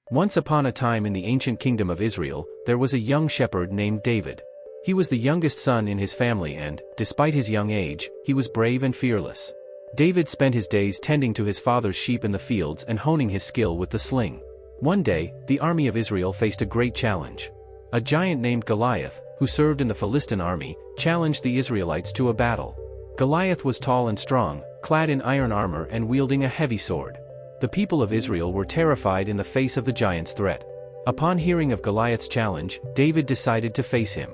Once upon a time in the ancient kingdom of Israel, there was a young shepherd named David. He was the youngest son in his family and, despite his young age, he was brave and fearless. David spent his days tending to his father's sheep in the fields and honing his skill with the sling. One day, the army of Israel faced a great challenge. A giant named Goliath, who served in the Philistine army, challenged the Israelites to a battle. Goliath was tall and strong, clad in iron armor and wielding a heavy sword. The people of Israel were terrified in the face of the giant's threat. Upon hearing of Goliath's challenge, David decided to face him.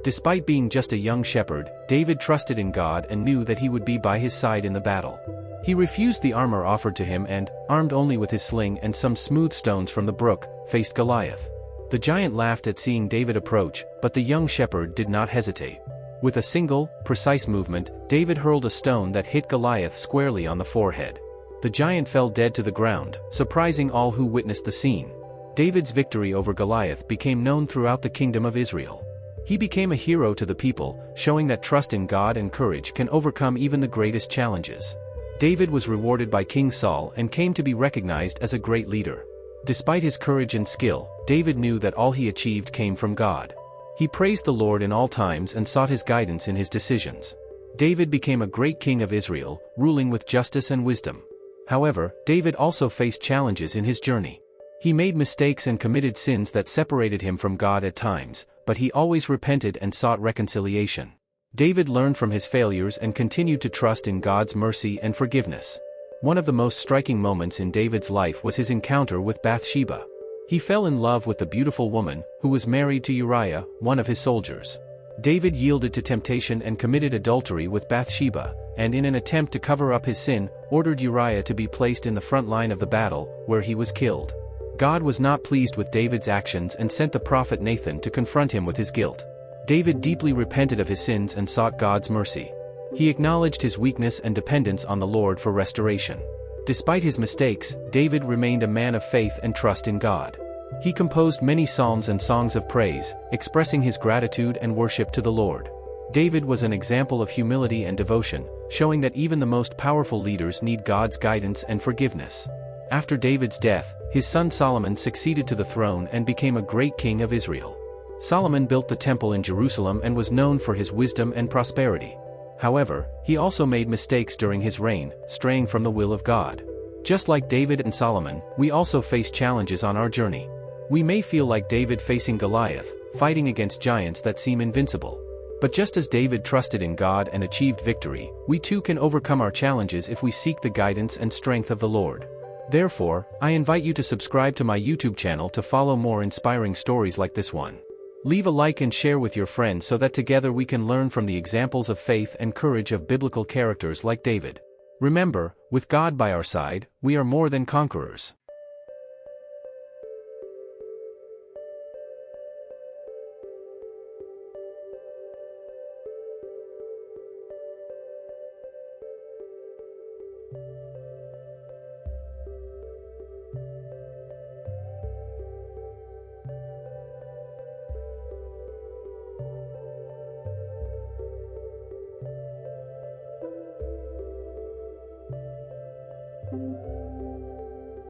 Despite being just a young shepherd, David trusted in God and knew that he would be by his side in the battle. He refused the armor offered to him and, armed only with his sling and some smooth stones from the brook, faced Goliath. The giant laughed at seeing David approach, but the young shepherd did not hesitate. With a single, precise movement, David hurled a stone that hit Goliath squarely on the forehead. The giant fell dead to the ground, surprising all who witnessed the scene. David's victory over Goliath became known throughout the kingdom of Israel. He became a hero to the people, showing that trust in God and courage can overcome even the greatest challenges. David was rewarded by King Saul and came to be recognized as a great leader. Despite his courage and skill, David knew that all he achieved came from God. He praised the Lord in all times and sought his guidance in his decisions. David became a great king of Israel, ruling with justice and wisdom. However, David also faced challenges in his journey. He made mistakes and committed sins that separated him from God at times, but he always repented and sought reconciliation. David learned from his failures and continued to trust in God's mercy and forgiveness. One of the most striking moments in David's life was his encounter with Bathsheba. He fell in love with the beautiful woman, who was married to Uriah, one of his soldiers. David yielded to temptation and committed adultery with Bathsheba, and in an attempt to cover up his sin, ordered Uriah to be placed in the front line of the battle, where he was killed. God was not pleased with David's actions and sent the prophet Nathan to confront him with his guilt. David deeply repented of his sins and sought God's mercy. He acknowledged his weakness and dependence on the Lord for restoration. Despite his mistakes, David remained a man of faith and trust in God. He composed many psalms and songs of praise, expressing his gratitude and worship to the Lord. David was an example of humility and devotion, showing that even the most powerful leaders need God's guidance and forgiveness. After David's death, his son Solomon succeeded to the throne and became a great king of Israel. Solomon built the temple in Jerusalem and was known for his wisdom and prosperity. However, he also made mistakes during his reign, straying from the will of God. Just like David and Solomon, we also face challenges on our journey. We may feel like David facing Goliath, fighting against giants that seem invincible. But just as David trusted in God and achieved victory, we too can overcome our challenges if we seek the guidance and strength of the Lord. Therefore, I invite you to subscribe to my YouTube channel to follow more inspiring stories like this one. Leave a like and share with your friends so that together we can learn from the examples of faith and courage of biblical characters like David. Remember, with God by our side, we are more than conquerors.